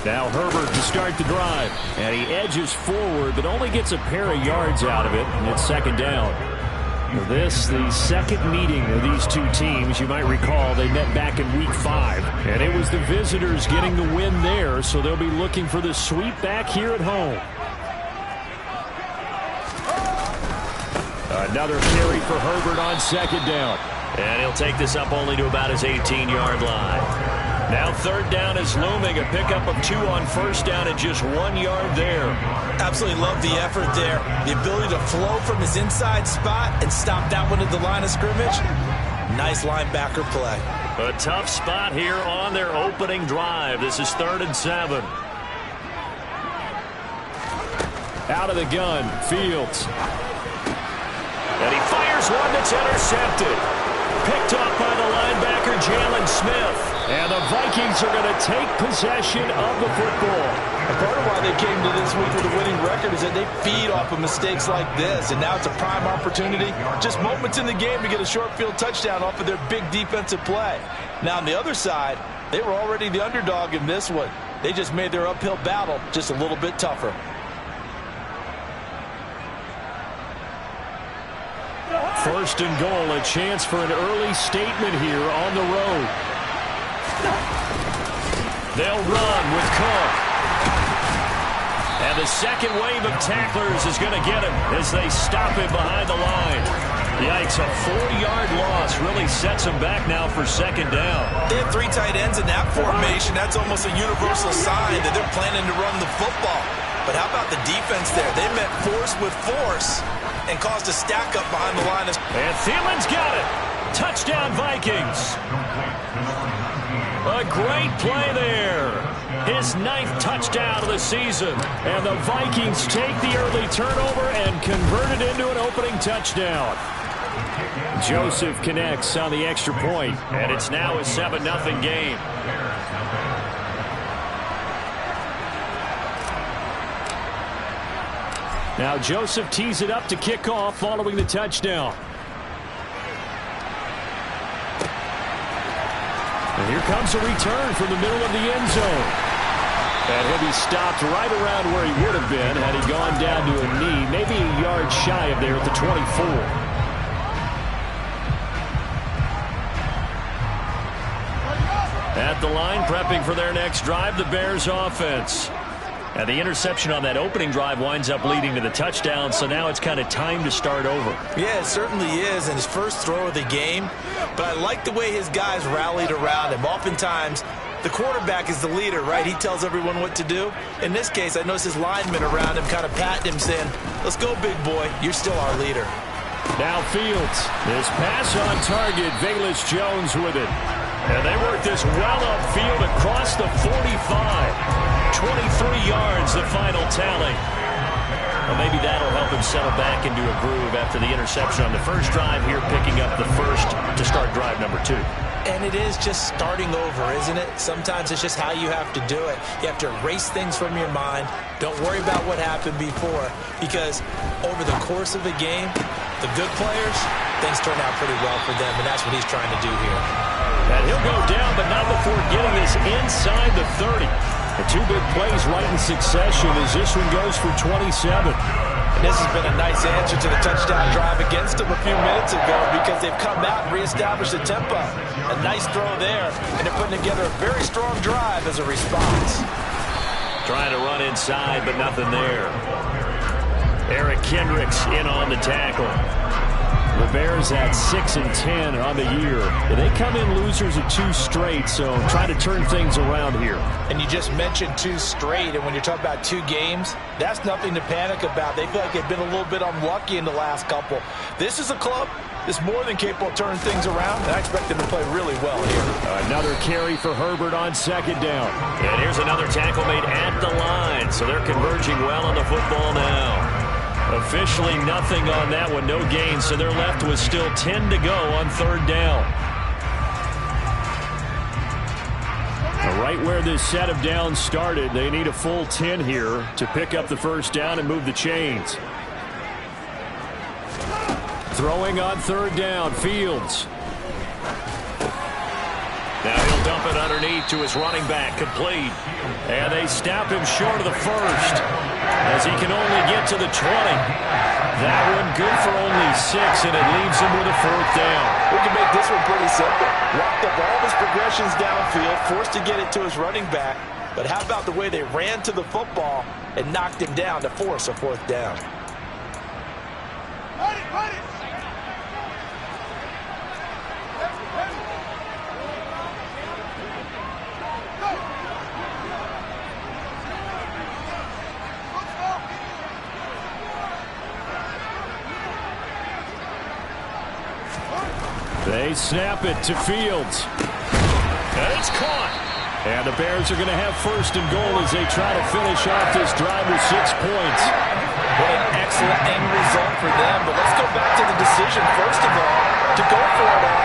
Now Herbert to start the drive. And he edges forward, but only gets a pair of yards out of it, and it's second down. This, the second meeting of these two teams. You might recall they met back in Week 5. And it was the visitors getting the win there, so they'll be looking for the sweep back here at home. Another carry for Herbert on second down. And he'll take this up only to about his 18-yard line. Now third down is looming. A pickup of 2 on first down and just 1 yard there. Absolutely love the effort there. The ability to flow from his inside spot and stop that one at the line of scrimmage. Nice linebacker play. A tough spot here on their opening drive. This is 3rd and 7. Out of the gun, Fields. And he fires one that's intercepted. Picked up by the linebacker, Jalen Smith. And the Vikings are going to take possession of the football. And part of why they came to this week with a winning record is that they feed off of mistakes like this. And now it's a prime opportunity. Just moments in the game to get a short field touchdown off of their big defensive play. Now on the other side, they were already the underdog in this one. They just made their uphill battle just a little bit tougher. First and goal, a chance for an early statement here on the road. They'll run with Cook. And the second wave of tacklers is going to get him as they stop him behind the line. Yikes, a 4-yard loss really sets them back now for second down. They had 3 tight ends in that formation. That's almost a universal sign that they're planning to run the football. But how about the defense there? They met force with force and caused a stack up behind the line. And Thielen's got it. Touchdown, Vikings. A great play there. His 9th touchdown of the season. And the Vikings take the early turnover and convert it into an opening touchdown. Joseph connects on the extra point, and it's now a 7-0 game. Now Joseph tees it up to kick off following the touchdown. And here comes a return from the middle of the end zone. And he'll be stopped right around where he would have been had he gone down to a knee, maybe a yard shy of there at the 24. At the line, prepping for their next drive, the Bears offense. And the interception on that opening drive winds up leading to the touchdown, so now it's kind of time to start over. Yeah, it certainly is, and his first throw of the game. But I like the way his guys rallied around him. Oftentimes, the quarterback is the leader, right? He tells everyone what to do. In this case, I noticed his linemen around him kind of patting him, saying, "Let's go, big boy. You're still our leader." Now Fields. His pass on target. Velus Jones with it. And they work this well upfield across the 45. 23 yards, the final tally. Well, maybe that'll help him settle back into a groove after the interception on the first drive here, picking up the first to start drive number 2. And it is just starting over, isn't it? Sometimes it's just how you have to do it. You have to erase things from your mind. Don't worry about what happened before, because over the course of a game, the good players, things turn out pretty well for them, and that's what he's trying to do here. And he'll go down, but not before getting this inside the 30. The 2 big plays right in succession as this one goes for 27. And this has been a nice answer to the touchdown drive against them a few minutes ago, because they've come out and reestablished the tempo. A nice throw there, and they're putting together a very strong drive as a response. Trying to run inside, but nothing there. Eric Kendricks in on the tackle. The Bears at 6-10 on the year. They come in losers of 2 straight, so try to turn things around here. And you just mentioned 2 straight, and when you're talking about 2 games, that's nothing to panic about. They feel like they've been a little bit unlucky in the last couple. This is a club that's more than capable of turning things around, and I expect them to play really well here. Another carry for Herbert on second down. And here's another tackle made at the line, so they're converging well on the football now. Officially nothing on that one, no gain, so they're left with still 10 to go on third down. Right where this set of downs started, they need a full 10 here to pick up the first down and move the chains. Throwing on third down, Fields. Now he'll dump it underneath to his running back, complete. And they snap him short of the first, as he can only get to the 20. That one good for only 6, and it leaves him with a 4th down. We can make this one pretty simple. Walked up all his progressions downfield, forced to get it to his running back. But how about the way they ran to the football and knocked him down to force a 4th down? They snap it to Fields. And it's caught. And the Bears are going to have 1st and goal as they try to finish off this drive with 6 points. What an excellent end result for them. But let's go back to the decision, first of all, to go for it on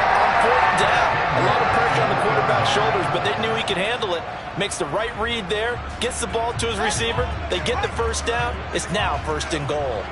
4th down. A lot of pressure on the quarterback's shoulders, but they knew he could handle it. Makes the right read there, gets the ball to his receiver. They get the 1st down. It's now 1st and goal.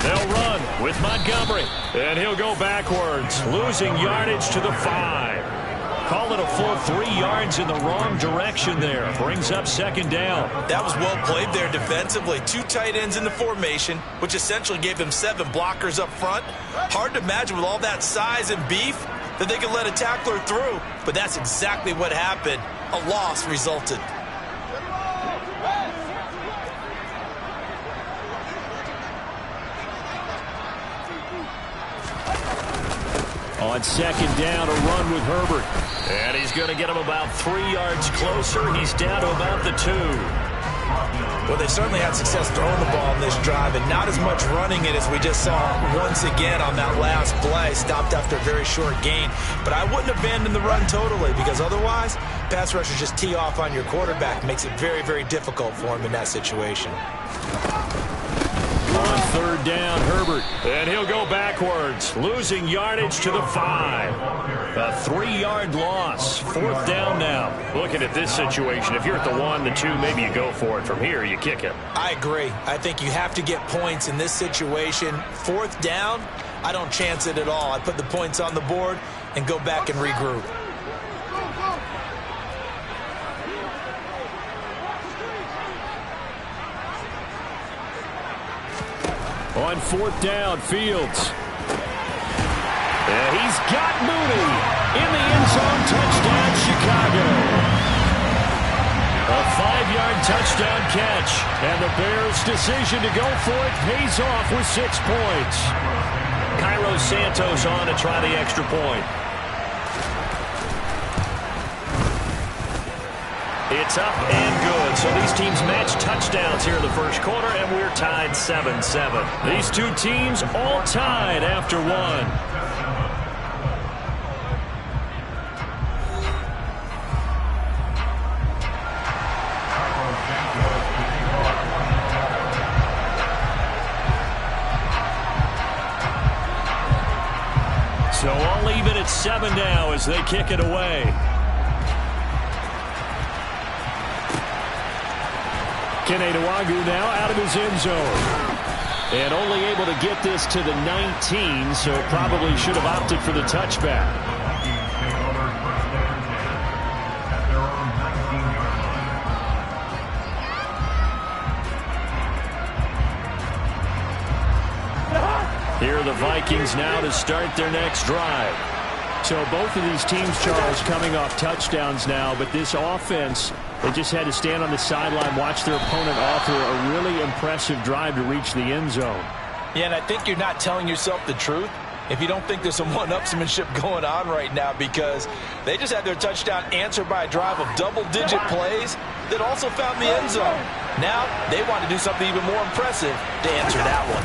They'll run with Montgomery, and he'll go backwards, losing yardage to the 5. Call it a full 3 yards in the wrong direction there. Brings up 2nd down. That was well played there defensively. 2 tight ends in the formation, which essentially gave them 7 blockers up front. Hard to imagine with all that size and beef that they could let a tackler through, but that's exactly what happened. A loss resulted. On 2nd down, a run with Herbert. And he's going to get him about 3 yards closer. He's down to about the 2. Well, they certainly had success throwing the ball in this drive, and not as much running it as we just saw once again on that last play. Stopped after a very short gain. But I wouldn't abandon the run totally, because otherwise, pass rushers just tee off on your quarterback. Makes it very, very difficult for him in that situation. On 3rd down, Herbert. And he'll go backwards, losing yardage to the 5. A 3-yard loss. 4th down now. Looking at this situation, if you're at the 1, the 2, maybe you go for it. From here, you kick it. I agree. I think you have to get points in this situation. 4th down, I don't chance it at all. I put the points on the board and go back and regroup. On 4th down, Fields. And he's got Mooney in the end zone. Touchdown, Chicago. A 5-yard touchdown catch. And the Bears' decision to go for it pays off with 6 points. Cairo Santos on to try the extra point. It's up and good. So these teams match touchdowns here in the 1st quarter, and we're tied 7-7. These 2 teams all tied after 1. So all even at 7 now as they kick it away. Keneduagu now out of his end zone. And only able to get this to the 19, so probably should have opted for the touchback. Here are the Vikings now to start their next drive. So both of these teams, Charles, coming off touchdowns now, but this offense, they just had to stand on the sideline, watch their opponent offer a really impressive drive to reach the end zone. Yeah, and I think you're not telling yourself the truth if you don't think there's some one-upsmanship going on right now, because they just had their touchdown answered by a drive of double-digit plays that also found the end zone. Now they want to do something even more impressive to answer that one.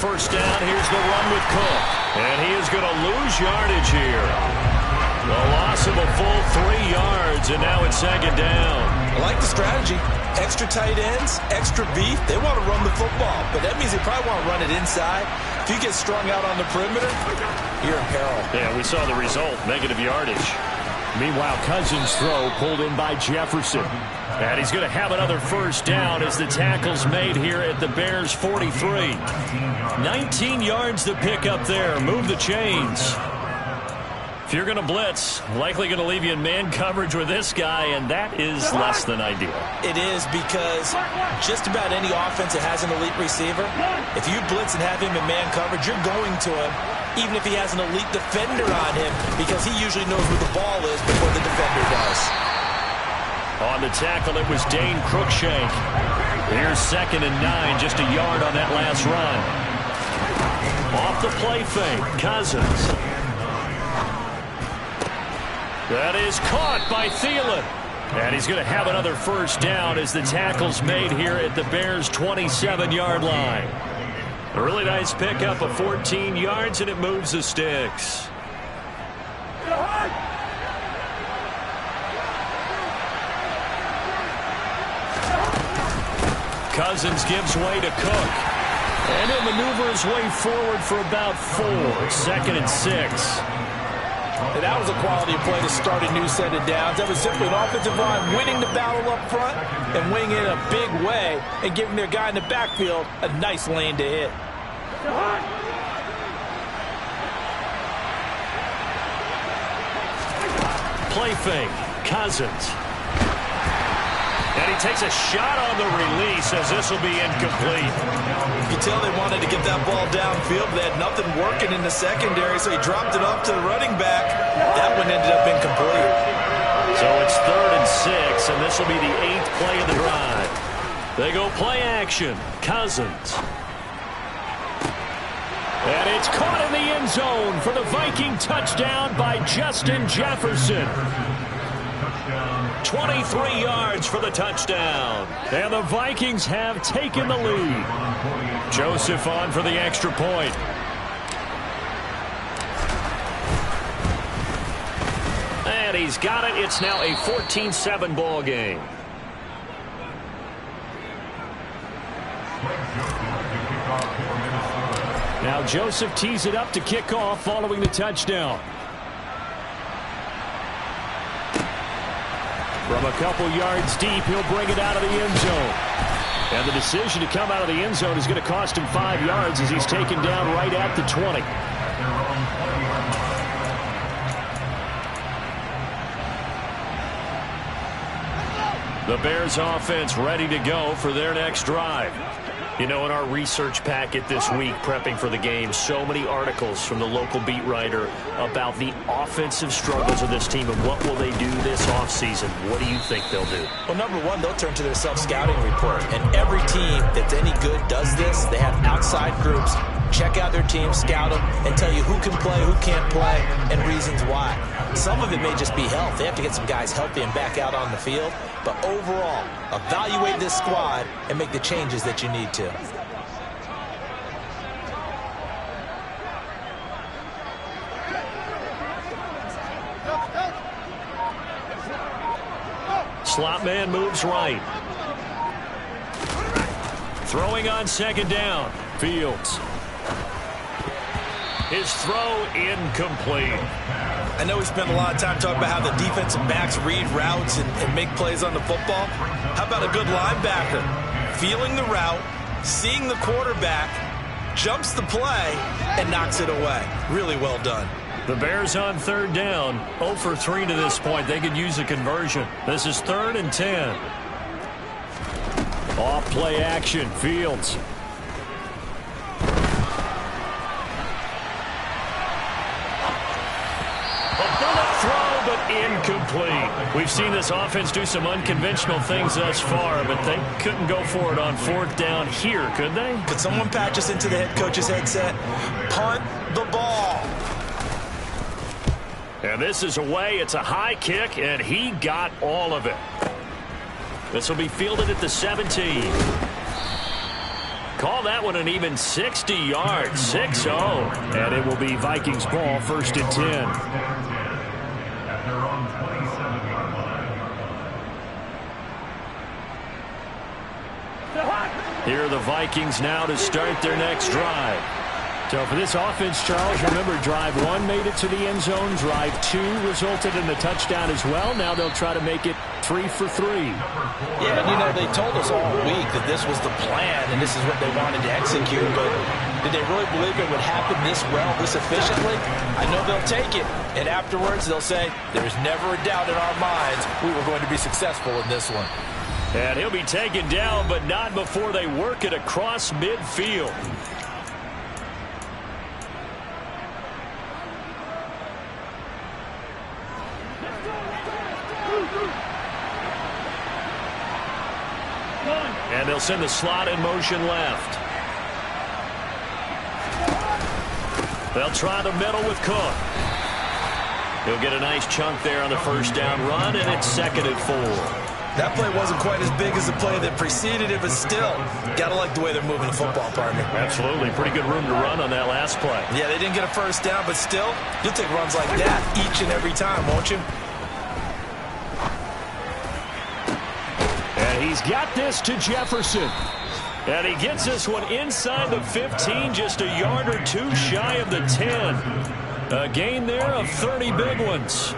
1st down, here's the run with Cook. And he is going to lose yardage here. A loss of a full 3 yards, and now it's 2nd down. I like the strategy. Extra tight ends, extra beef. They want to run the football, but that means they probably want to run it inside. If you get strung out on the perimeter, you're in peril. Yeah, we saw the result, negative yardage. Meanwhile, Cousins' throw pulled in by Jefferson. And he's going to have another first down as the tackle's made here at the Bears' 43. 19 yards to pick up there. Move the chains. If you're going to blitz, likely going to leave you in man coverage with this guy, and that is less than ideal. It is, because just about any offense that has an elite receiver, if you blitz and have him in man coverage, you're going to him, even if he has an elite defender on him, because he usually knows where the ball is before the defender does. On the tackle, it was Dane Cruikshank. Here's 2nd and 9, just a yard on that last run. Off the play fake, Cousins. That is caught by Thielen. And he's going to have another first down as the tackle's made here at the Bears' 27-yard line. A really nice pickup of 14 yards, and it moves the sticks. Cousins gives way to Cook. And he'll maneuver his way forward for about 4. 2nd and 6. And that was a quality play to start a new set of downs. That was simply an offensive line winning the battle up front and winning it in a big way and giving their guy in the backfield a nice lane to hit. Play fake, Cousins. And he takes a shot on the release as this will be incomplete. You can tell they wanted to get that ball downfield, but they had nothing working in the secondary, so he dropped it off to the running back. That one ended up incomplete. So it's 3rd and 6, and this will be the 8th play of the drive. They go play action. Cousins. And it's caught in the end zone for the Viking touchdown by Justin Jefferson. 23 yards for the touchdown. And the Vikings have taken the lead. Joseph on for the extra point. And he's got it. It's now a 14-7 ball game. Now Joseph tees it up to kick off following the touchdown. From a couple yards deep, he'll bring it out of the end zone. And the decision to come out of the end zone is going to cost him 5 yards as he's taken down right at the 20. The Bears offense ready to go for their next drive. You know, in our research packet this week, prepping for the game, so many articles from the local beat writer about the offensive struggles of this team and what will they do this offseason. What do you think they'll do? Well, number one, they'll turn to their self-scouting report. And every team that's any good does this. They have outside groups. Check out their team, scout them, and tell you who can play, who can't play, and reasons why. Some of it may just be health. They have to get some guys healthy and back out on the field. But overall, evaluate this squad and make the changes that you need to. Slot man moves right. Throwing on 2nd down. Fields. His throw incomplete. I know we spent a lot of time talking about how the defensive backs read routes and make plays on the football. How about a good linebacker? Feeling the route, seeing the quarterback, jumps the play, and knocks it away. Really well done. The Bears on 3rd down. 0 for 3 to this point. They could use a conversion. This is 3rd and 10. Off play action. Fields. Incomplete. We've seen this offense do some unconventional things thus far, but they couldn't go for it on 4th down here, could they? Could someone patch us into the head coach's headset? Punt the ball. And this is away. It's a high kick, and he got all of it. This will be fielded at the 17. Call that one an even 60 yards. 6-0. And it will be Vikings ball, 1st and 10. Here are the Vikings now to start their next drive. So for this offense, Charles, remember, drive 1 made it to the end zone. Drive 2 resulted in a touchdown as well. Now they'll try to make it 3 for 3. Yeah, and you know, they told us all week that this was the plan and this is what they wanted to execute, but did they really believe it would happen this well, this efficiently? I know they'll take it, and afterwards they'll say, there's never a doubt in our minds we were going to be successful in this one. And he'll be taken down, but not before they work it across midfield. And they'll send the slot in motion left. They'll try the middle with Cook. He'll get a nice chunk there on the first down run, and it's 2nd and 4. That play wasn't quite as big as the play that preceded it, but still, gotta like the way they're moving the football, partner. Absolutely. Pretty good room to run on that last play. Yeah, they didn't get a first down, but still, you'll take runs like that each and every time, won't you? And he's got this to Jefferson. And he gets this one inside the 15, just a yard or 2 shy of the 10. A gain there of 30 big ones.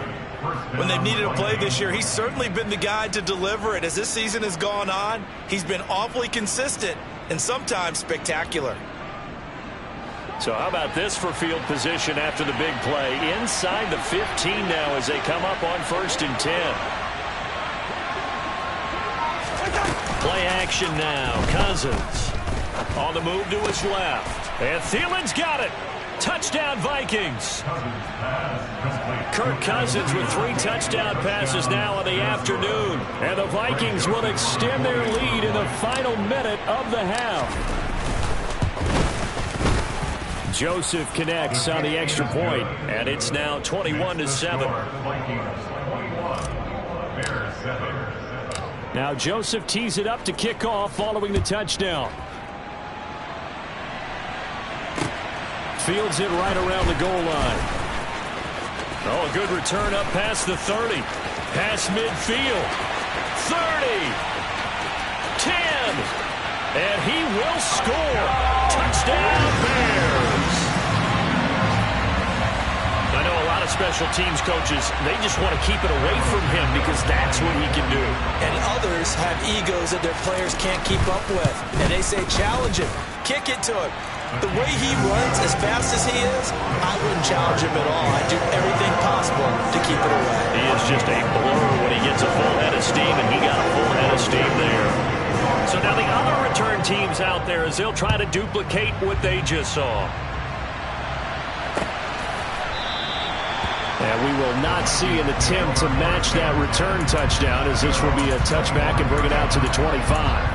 When they've needed a play this year, he's certainly been the guy to deliver it. As this season has gone on, he's been awfully consistent and sometimes spectacular. So how about this for field position after the big play? Inside the 15 now as they come up on 1st and 10. Play action now. Cousins on the move to his left. And Thielen's got it. Touchdown, Vikings. Kirk Cousins with 3 touchdown passes now in the afternoon. And the Vikings will extend their lead in the final minute of the half. Joseph connects on the extra point, and it's now 21-7. Now Joseph tees it up to kick off following the touchdown. Fields it right around the goal line. Oh, a good return up past the 30. Past midfield. 30. 10. And he will score. Touchdown, Bears. I know a lot of special teams coaches, they just want to keep it away from him because that's what he can do. And others have egos that their players can't keep up with. And they say, challenge him. Kick it to him. The way he runs, as fast as he is, I wouldn't challenge him at all. I'd do everything possible to keep it away. He is just a blur when he gets a full head of steam, and he got a full head of steam there. So now the other return teams out there as they'll try to duplicate what they just saw. And we will not see an attempt to match that return touchdown as this will be a touchback and bring it out to the 25.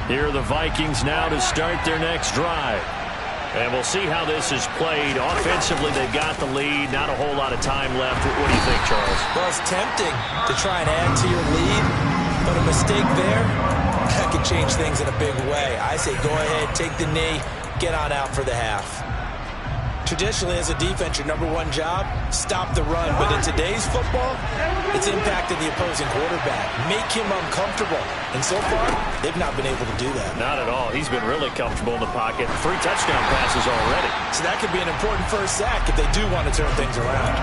Here are the Vikings now to start their next drive. And we'll see how this is played. Offensively, they've got the lead. Not a whole lot of time left. What do you think, Charles? Well, it's tempting to try and add to your lead, but a mistake there, that could change things in a big way. I say go ahead, take the knee, get on out for the half. Traditionally, as a defense, your #1 job, stop the run. But in today's football, it's impacted the opposing quarterback. Make him uncomfortable. And so far, they've not been able to do that. Not at all. He's been really comfortable in the pocket. 3 touchdown passes already. So that could be an important first sack if they do want to turn things around.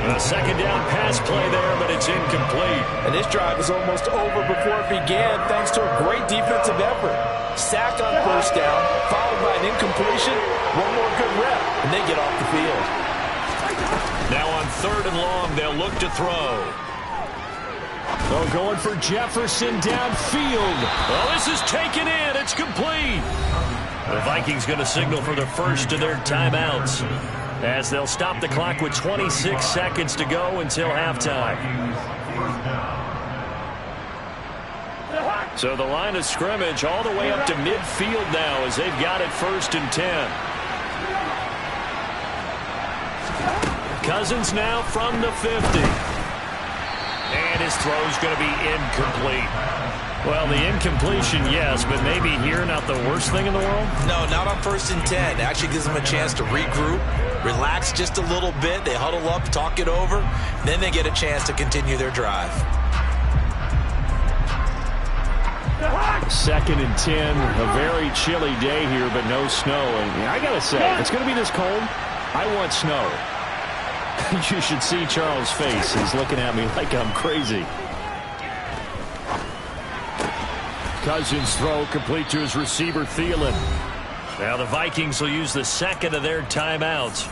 A 2nd down pass play there, but it's incomplete. And this drive was almost over before it began thanks to a great defensive effort. Sack on 1st down, followed by an incompletion, 1 more good rep, and they get off the field. Now on 3rd and long, they'll look to throw. Oh, going for Jefferson downfield. Oh, this is taken in. It's complete. The Vikings going to signal for the first of their timeouts as they'll stop the clock with 26 seconds to go until halftime. So the line of scrimmage all the way up to midfield now as they've got it 1st and 10. Cousins now from the 50. And his throw's going to be incomplete. Well, the incompletion, yes, but maybe here not the worst thing in the world? No, not on 1st and 10. It actually gives them a chance to regroup, Relax just a little bit. They huddle up, talk it over. Then they get a chance to continue their drive. 2nd and 10. A very chilly day here, but no snow. And I got to say, if it's going to be this cold, I want snow. You should see Charles' face. He's looking at me like I'm crazy. Cousins' throw complete to his receiver, Thielen. Now the Vikings will use the second of their timeouts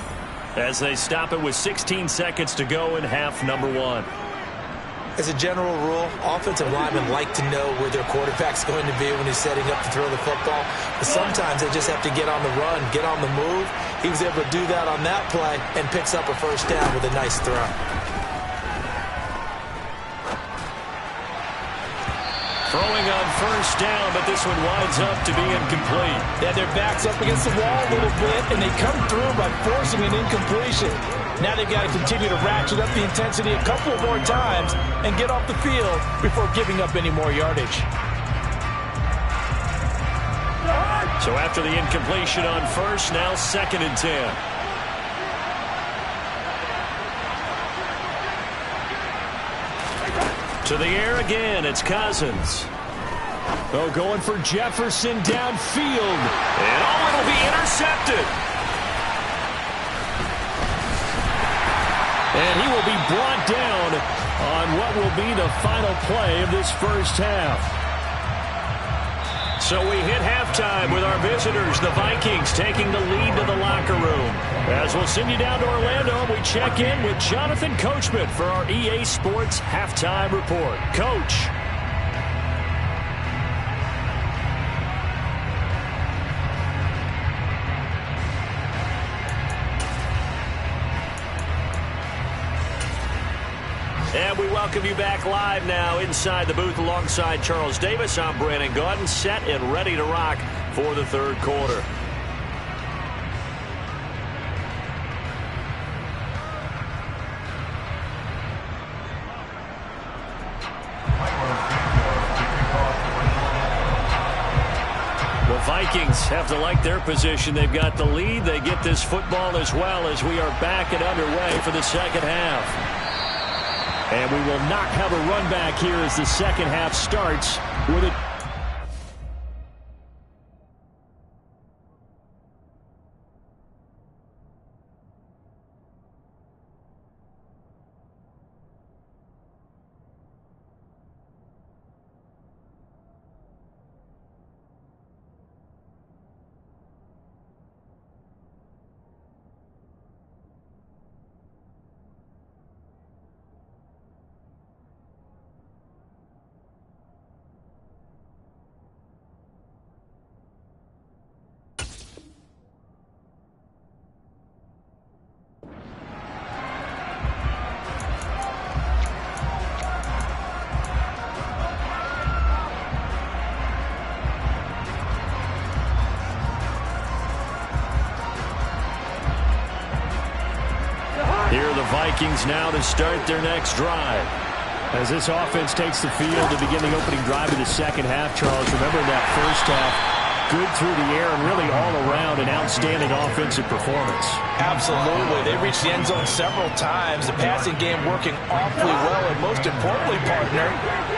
as they stop it with 16 seconds to go in half number 1. As a general rule, offensive linemen like to know where their quarterback's going to be when he's setting up to throw the football. But sometimes they just have to get on the run, get on the move. He was able to do that on that play and picks up a first down with a nice throw. Throwing on first down, but this one winds up to be incomplete. They had their backs up against the wall a little bit, and they come through by forcing an incompletion. Now they've got to continue to ratchet up the intensity a couple more times and get off the field before giving up any more yardage. So after the incompletion on first, now 2nd and 10. To the air again, it's Cousins. Oh, going for Jefferson downfield. And oh, it'll be intercepted. And he will be brought down on what will be the final play of this first half. So we hit halftime with our visitors, the Vikings, taking the lead to the locker room. As we'll send you down to Orlando, we check in with Jonathan Coachman for our EA Sports Halftime Report. Coach. And we welcome you back live now inside the booth alongside Charles Davis. I'm Brandon Gaudin, set and ready to rock for the third quarter. The Vikings have to like their position. They've got the lead. They get this football as well as we are back and underway for the second half. And we will not have a run back here as the second half starts with it. Here are the Vikings now to start their next drive. As this offense takes the field to begin the opening drive of the second half, Charles, remember that first half, good through the air and really all around an outstanding offensive performance. Absolutely. They reached the end zone several times. The passing game working awfully well, and most importantly, partner.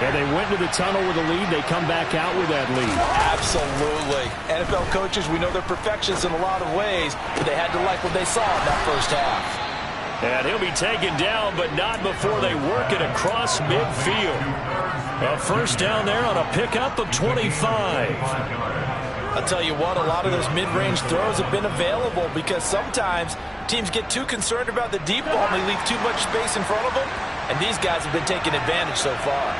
And they went to the tunnel with a lead. They come back out with that lead. Absolutely. NFL coaches, we know they're perfectionists in a lot of ways, but they had to like what they saw in that first half. And he'll be taken down, but not before they work it across midfield. A first down there on a pickup of 25. I'll tell you what, a lot of those mid-range throws have been available because sometimes teams get too concerned about the deep ball and they leave too much space in front of them, and these guys have been taking advantage so far.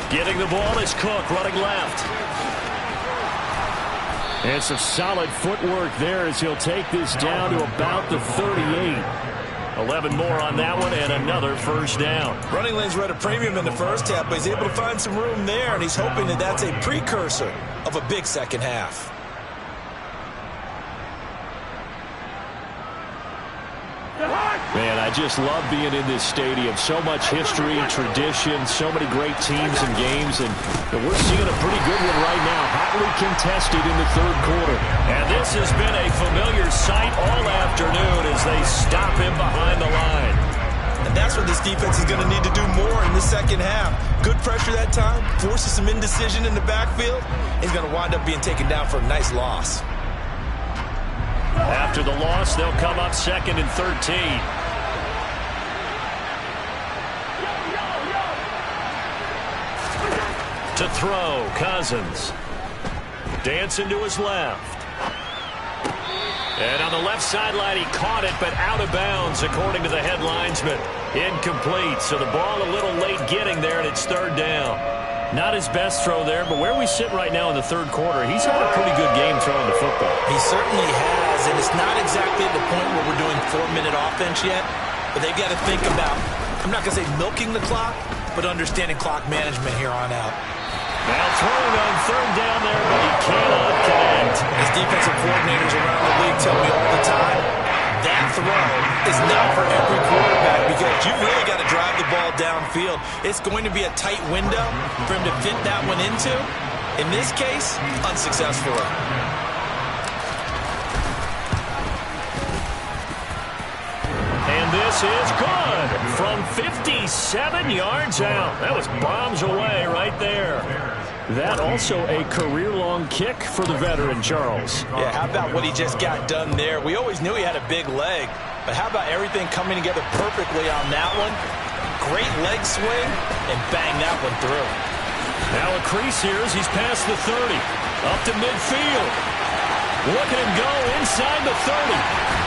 Getting the ball is Cook running left. And some solid footwork there as he'll take this down to about the 38. 11 more on that one and another first down. Running lanes were at a premium in the first half, but he's able to find some room there, and he's hoping that that's a precursor of a big second half. Man, I just love being in this stadium. So much history, tradition, so many great teams and games, and we're seeing a pretty good one right now, hotly contested in the third quarter. And this has been a familiar sight all afternoon as they stop him behind the line. And that's what this defense is going to need to do more in the second half. Good pressure that time, forces some indecision in the backfield. He's going to wind up being taken down for a nice loss. After the loss, they'll come up 2nd and 13. To throw, Cousins. Dancing to his left. And on the left sideline, he caught it, but out of bounds, according to the head linesman. Incomplete, so the ball a little late getting there, and it's 3rd down. Not his best throw there, but where we sit right now in the third quarter, he's had a pretty good game throwing the football. He certainly has, and it's not exactly at the point where we're doing 4-minute offense yet, but they've got to think about, I'm not going to say milking the clock, but understanding clock management here on out. Now throwing on 3rd down there, but he cannot connect. As defensive coordinators around the league tell me all the time, that throw is not for every quarterback because you've really got to drive the ball downfield. It's going to be a tight window for him to fit that one into. In this case, unsuccessfully. And this is good from 57 yards out. That was bombs away right there. That also a career-long kick for the veteran, Charles. Yeah, how about what he just got done there? We always knew he had a big leg, but how about everything coming together perfectly on that one? Great leg swing, and bang that one through. Now a crease here as he's past the 30. Up to midfield. Look at him go inside the 30.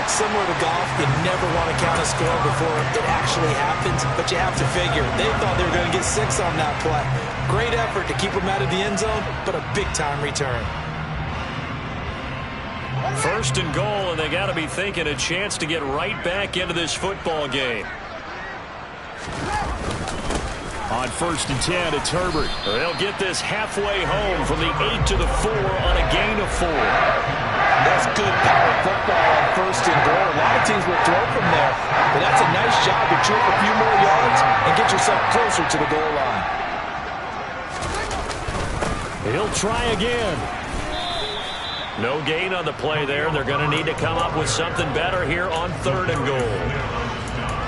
Similar to golf, you never want to count a score before it actually happens, but you have to figure. They thought they were going to get 6 on that play. Great effort to keep them out of the end zone, but a big-time return. 1st and goal, and they got to be thinking a chance to get right back into this football game. On 1st and 10, it's Herbert. They'll get this halfway home from the 8 to the 4 on a gain of 4. That's good power football on 1st and goal. A lot of teams will throw from there, but that's a nice job to trip a few more yards and get yourself closer to the goal line. He'll try again. No gain on the play there. They're going to need to come up with something better here on 3rd and goal.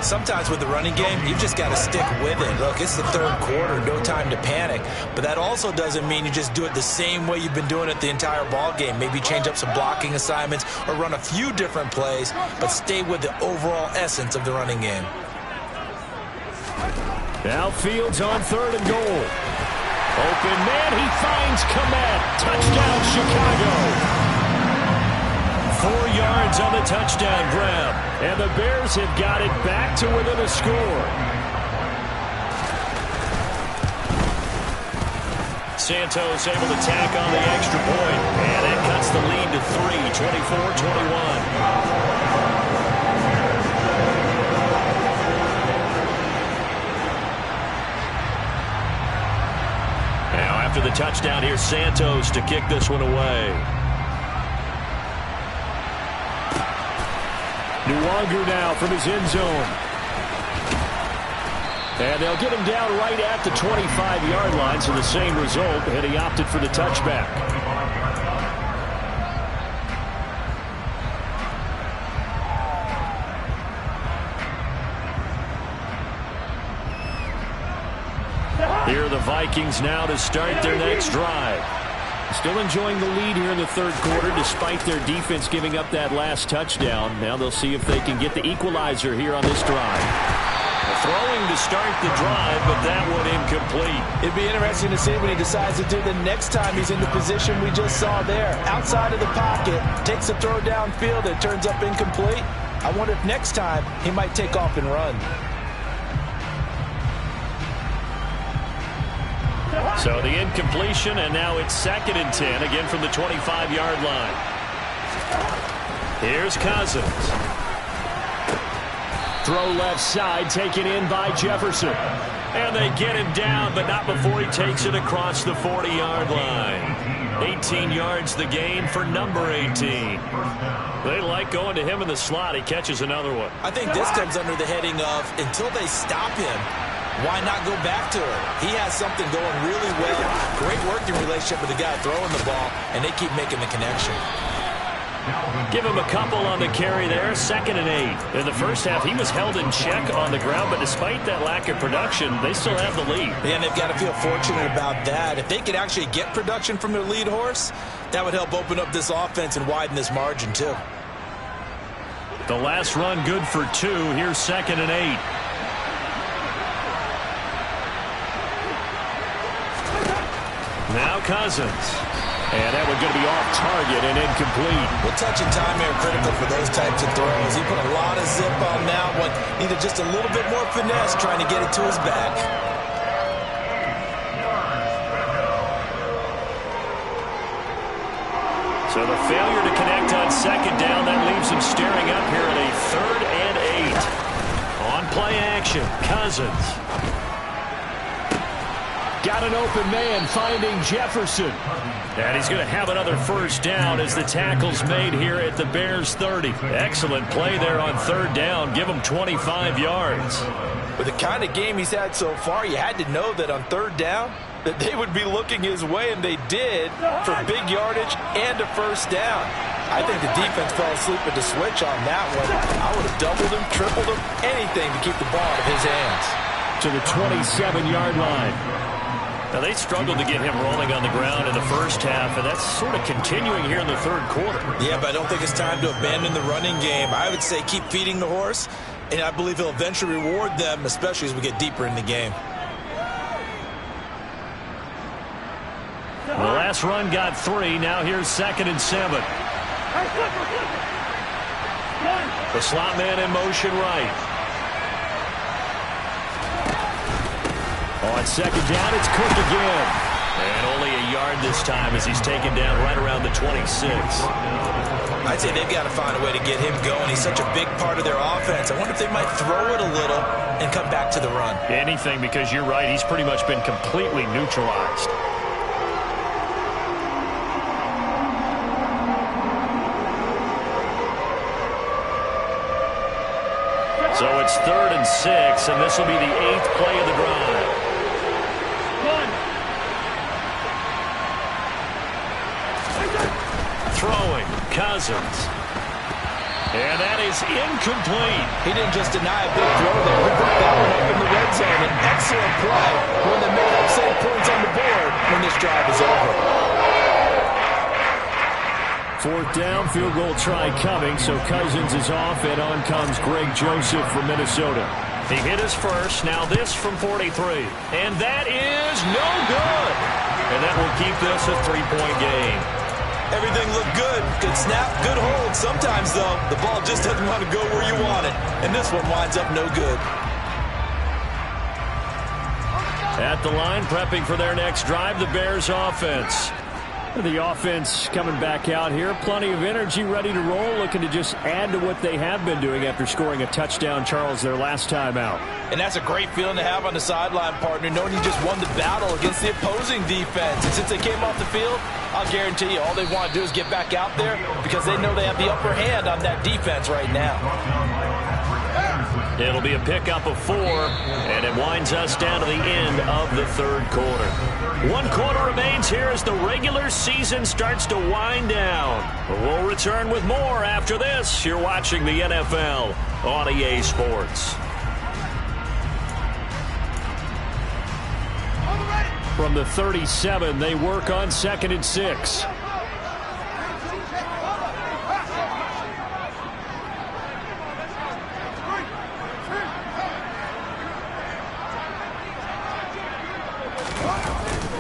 Sometimes with the running game, you've just got to stick with it. Look, it's the third quarter, no time to panic. But that also doesn't mean you just do it the same way you've been doing it the entire ball game. Maybe change up some blocking assignments or run a few different plays, but stay with the overall essence of the running game. Now Fields on 3rd and goal. Open man, he finds Komet. Touchdown, Chicago. 4 yards on the touchdown grab. And the Bears have got it back to within a score. Santos able to tack on the extra point. And that cuts the lead to 3, 24-21. Now after the touchdown, here's Santos to kick this one away. Nwangu now from his end zone. And they'll get him down right at the 25-yard line, so the same result, and he opted for the touchback. Here are the Vikings now to start their next drive. Still enjoying the lead here in the third quarter despite their defense giving up that last touchdown. Now they'll see if they can get the equalizer here on this drive. Throwing to start the drive, but that one incomplete. It'd be interesting to see what he decides to do the next time he's in the position we just saw there. Outside of the pocket, takes a throw downfield, it turns up incomplete. I wonder if next time he might take off and run. So the incompletion, and now it's 2nd and 10, again from the 25-yard line. Here's Cousins. Throw left side, taken in by Jefferson. And they get him down, but not before he takes it across the 40-yard line. 18 yards the gain for number 18. They like going to him in the slot. He catches another one. I think this comes under the heading of until they stop him, why not go back to it? He has something going really well. Great working relationship with the guy throwing the ball, and they keep making the connection. Give him a couple on the carry there. 2nd and 8. In the first half, he was held in check on the ground, but despite that lack of production, they still have the lead. And they've got to feel fortunate about that. If they could actually get production from their lead horse, that would help open up this offense and widen this margin too. The last run good for 2. Here's 2nd and 8. Now Cousins. And that one's going to be off target and incomplete. Well, touch and time are critical for those types of throws. He put a lot of zip on that one. Needed just a little bit more finesse trying to get it to his back. So the failure to connect on 2nd down, that leaves him staring up here at a 3rd and 8. On play action, Cousins. Got an open man finding Jefferson. And he's going to have another first down as the tackle's made here at the Bears 30. Excellent play there on 3rd down. Give him 25 yards. With the kind of game he's had so far, you had to know that on 3rd down that they would be looking his way, and they did, for big yardage and a first down. I think the defense fell asleep at the switch on that one. I would have doubled him, tripled him, anything to keep the ball out of his hands. To the 27-yard line. Now, they struggled to get him rolling on the ground in the first half, and that's sort of continuing here in the 3rd quarter. Yeah, but I don't think it's time to abandon the running game. I would say keep feeding the horse, and I believe he'll eventually reward them, especially as we get deeper in the game. The last run got 3. Now here's 2nd and 7. The slot man in motion right. On 2nd down, it's Cook again. And only a yard this time as he's taken down right around the 26. I'd say they've got to find a way to get him going. He's such a big part of their offense. I wonder if they might throw it a little and come back to the run. Anything, because you're right. He's pretty much been completely neutralized. So it's 3rd and 6, and this will be the 8th play of the drive. Throwing, Cousins. And that is incomplete. He didn't just deny a big throw there. He put that one up in the red zone. An excellent play. One that may help save points on the board when this drive is over. 4th down, field goal try coming, so Cousins is off, and on comes Greg Joseph from Minnesota. He hit his first, now this from 43. And that is no good. And that will keep this a 3-point game. Everything looked good. Good snap, good hold. Sometimes, though, the ball just doesn't want to go where you want it. And this one winds up no good. At the line, prepping for their next drive, the Bears offense. The offense coming back out here. Plenty of energy, ready to roll, looking to just add to what they have been doing after scoring a touchdown, Charles, their last time out. And that's a great feeling to have on the sideline, partner, knowing you just won the battle against the opposing defense. And since they came off the field, I'll guarantee you all they want to do is get back out there because they know they have the upper hand on that defense right now. It'll be a pickup of 4, and it winds us down to the end of the 3rd quarter. 1 quarter remains here as the regular season starts to wind down. We'll return with more after this. You're watching the NFL on EA Sports. From the 37, they work on 2nd and 6.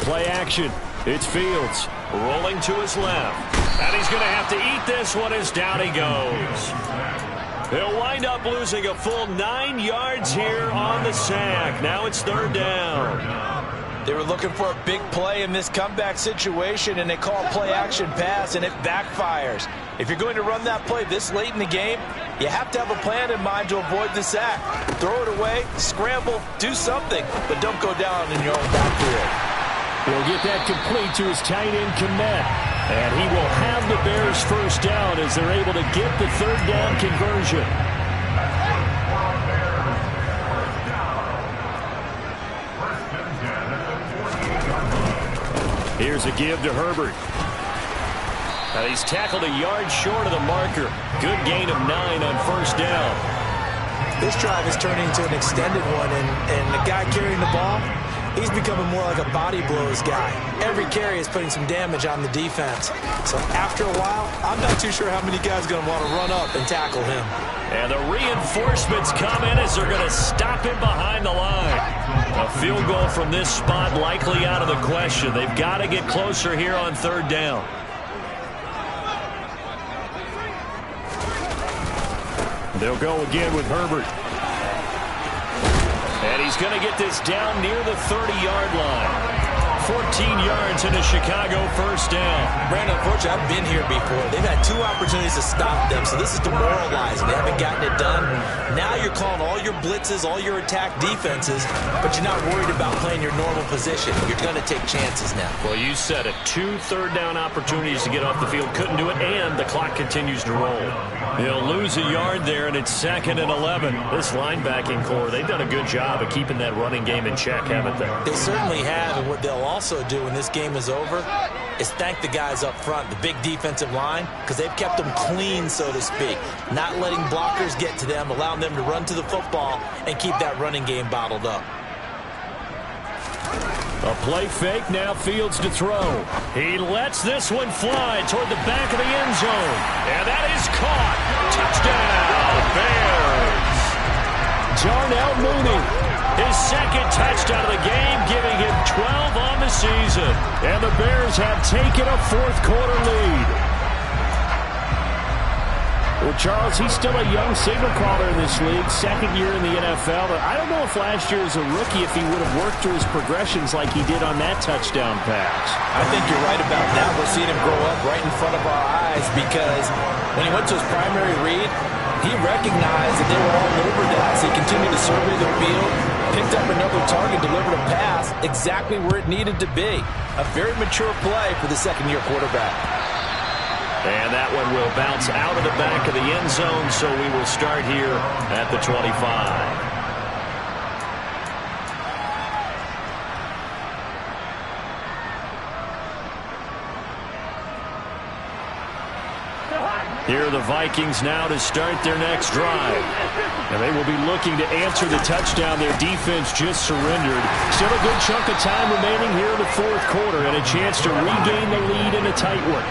Play action. It's Fields rolling to his left. And he's going to have to eat this one as down he goes. He'll wind up losing a full 9 yards here on the sack. Now it's 3rd down. They were looking for a big play in this comeback situation, and they call play action pass, and it backfires. If you're going to run that play this late in the game, you have to have a plan in mind to avoid the sack. Throw it away, scramble, do something, but don't go down in your own backfield. He'll get that complete to his tight end, Kmet. And he will have the Bears first down as they're able to get the third down conversion. Here's a give to Herbert. He's tackled a yard short of the marker. Good gain of 9 on first down. This drive is turning into an extended one, and the guy carrying the ball, he's becoming more like a body blows guy. Every carry is putting some damage on the defense. So after a while, I'm not too sure how many guys are going to want to run up and tackle him. And the reinforcements come in as they're going to stop him behind the line. A field goal from this spot likely out of the question. They've got to get closer here on third down. They'll go again with Herbert. And he's going to get this down near the 30-yard line. 14 yards in a Chicago first down. Brandon, unfortunately, I've been here before. They've had 2 opportunities to stop them, so this is demoralizing. They haven't gotten it done. Now you're calling all your blitzes, all your attack defenses, but you're not worried about playing your normal position. You're going to take chances now. Well, you said it. 2 third-down opportunities to get off the field. Couldn't do it, and the clock continues to roll. He'll lose a yard there, and it's 2nd and 11. This linebacking core, they've done a good job of keeping that running game in check, haven't they? They certainly have, and what they'll also do when this game is over is thank the guys up front, the big defensive line, because they've kept them clean, so to speak. Not letting blockers get to them, allowing them to run to the football and keep that running game bottled up. A play fake, now Fields to throw. He lets this one fly toward the back of the end zone. And that is caught. Touchdown, Bears. Darnell Mooney. His 2nd touchdown of the game, giving him 12 on the season. And the Bears have taken a 4th quarter lead. Well, Charles, he's still a young signal caller in this league, 2nd year in the NFL. But I don't know if last year as a rookie, if he would have worked through his progressions like he did on that touchdown pass. I think you're right about that. We're seeing him grow up right in front of our eyes because when he went to his primary read, he recognized that they were all over that. So he continued to survey the field, picked up another target, delivered a pass exactly where it needed to be. A very mature play for the 2nd-year quarterback. And that one will bounce out of the back of the end zone, so we will start here at the 25. Here are the Vikings now to start their next drive. And they will be looking to answer the touchdown their defense just surrendered. Still a good chunk of time remaining here in the 4th quarter and a chance to regain the lead in a tight one.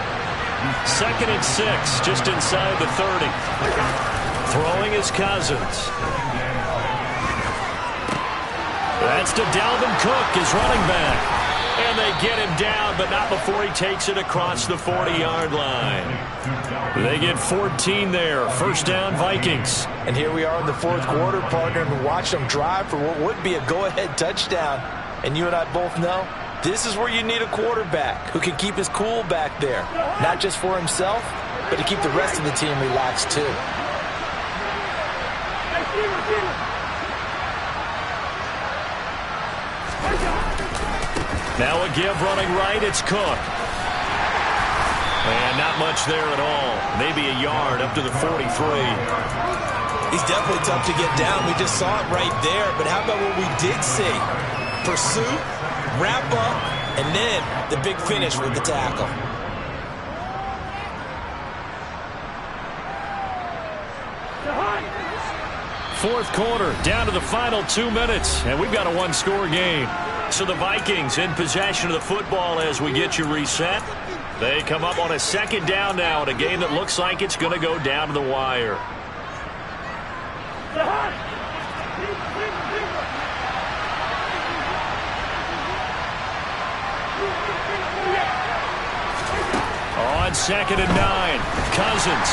2nd and 6, just inside the 30. Throwing is Cousins. That's to Dalvin Cook, his running back. And they get him down, but not before he takes it across the 40-yard line. They get 14 there. First down, Vikings. And here we are in the 4th quarter, partner, and watch them drive for what would be a go-ahead touchdown. And you and I both know this is where you need a quarterback who can keep his cool back there. Not just for himself, but to keep the rest of the team relaxed too. Now a give running right, it's Cook. And not much there at all. Maybe a yard up to the 43. He's definitely tough to get down. We just saw it right there. But how about what we did see? Pursuit, wrap up, and then the big finish with the tackle. Fourth quarter, down to the final 2 minutes, and we've got a one-score game. So the Vikings in possession of the football as we get you reset. They come up on a second down now in a game that looks like it's going to go down to the wire. On 2nd and 9, Cousins.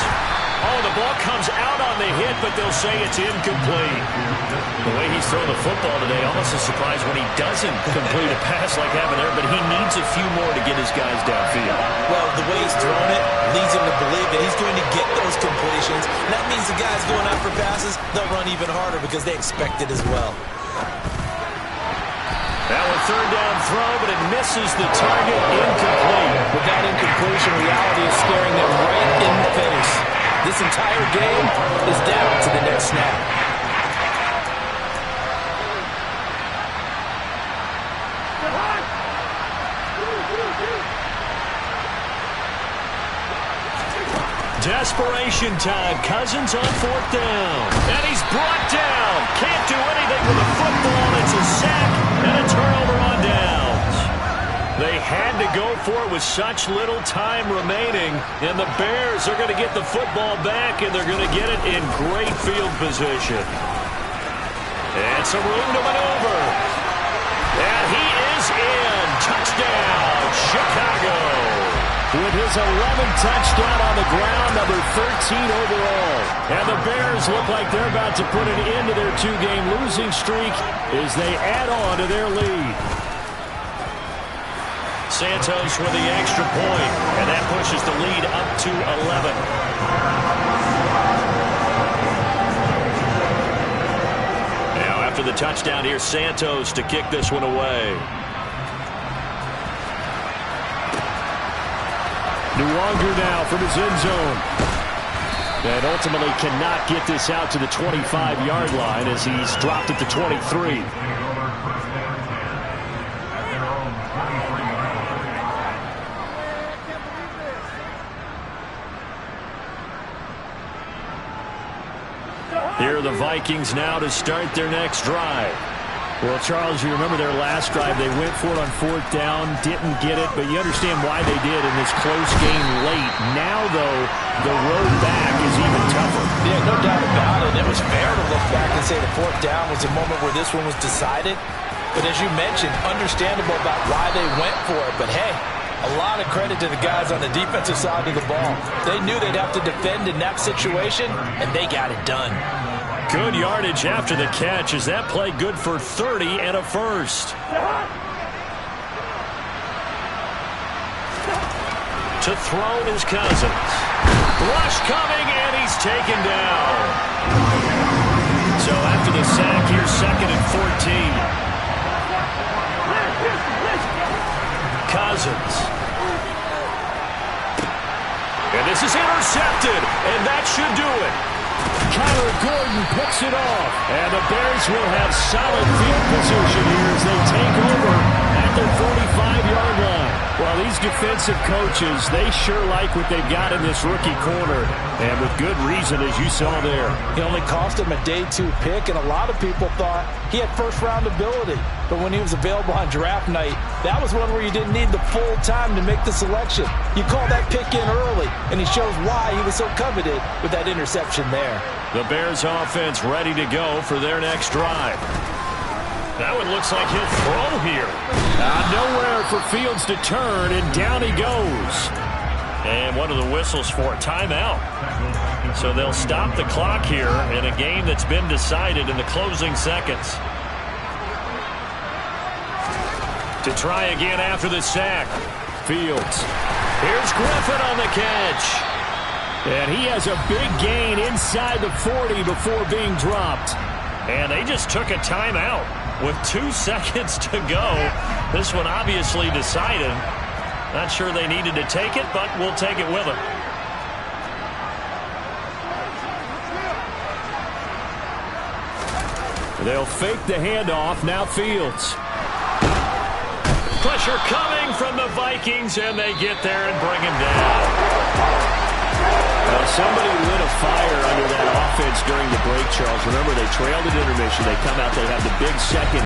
Oh, the ball comes out on the hit, but they'll say it's incomplete. The way he's thrown the football today, almost a surprise when he doesn't complete a pass like having there, but he needs a few more to get his guys downfield. Well, the way he's thrown it leads him to believe that he's going to get those completions. And that means the guys going out for passes, they'll run even harder because they expect it as well. Now a third down throw, but it misses the target, incomplete. With that incompletion, reality is staring them right in the face. This entire game is down to the next snap. Desperation time. Cousins on fourth down. And he's brought down. Can't do anything with the football. It's a sack and a turnover on downs. They had to go for it with such little time remaining. And the Bears are going to get the football back, and they're going to get it in great field position. And some room to maneuver. And he is in. Touchdown, Chicago. With his 11th touchdown on the ground, number 13 overall. And the Bears look like they're about to put an end to their two-game losing streak as they add on to their lead. Santos with the extra point, and that pushes the lead up to 11. Now after the touchdown, here's Santos to kick this one away. Nuwanger now from his end zone. And ultimately cannot get this out to the 25-yard line as he's dropped it to 23. Here are the Vikings now to start their next drive. Well, Charles, you remember their last drive. They went for it on fourth down, didn't get it, but you understand why they did in this close game late. Now, though, the road back is even tougher. Yeah, no doubt about it. It was fair to look back and say the fourth down was the moment where this one was decided. But as you mentioned, understandable about why they went for it. But, hey, a lot of credit to the guys on the defensive side of the ball. They knew they'd have to defend in that situation, and they got it done. Good yardage after the catch. Is that play good for 30 and a first? To throw is Cousins. Rush coming, and he's taken down. So after the sack, here's second and 14. Cousins. And this is intercepted, and that should do it. Kyler Gordon picks it off. And the Bears will have solid field position here as they take over at their 45-yard line. Well, these defensive coaches, they sure like what they've got in this rookie corner. And with good reason, as you saw there. He only cost him a day 2 pick, and a lot of people thought he had first-round ability. But when he was available on draft night, that was one where you didn't need the full time to make the selection. You call that pick in early, and he shows why he was so coveted with that interception there. The Bears offense ready to go for their next drive. That one looks like he'll throw here. Nowhere for Fields to turn, and down he goes. And one of the whistles for a timeout. So they'll stop the clock here in a game that's been decided in the closing seconds. To try again after the sack. Fields. Here's Griffin on the catch. And he has a big gain inside the 40 before being dropped. And they just took a timeout with 2 seconds to go. This one obviously decided. Not sure they needed to take it, but we'll take it with them. They'll fake the handoff. Now Fields. Pressure coming from the Vikings, and they get there and bring him down. Well, somebody lit a fire under that offense during the break, Charles. Remember, they trailed at intermission. They come out, they have the big second.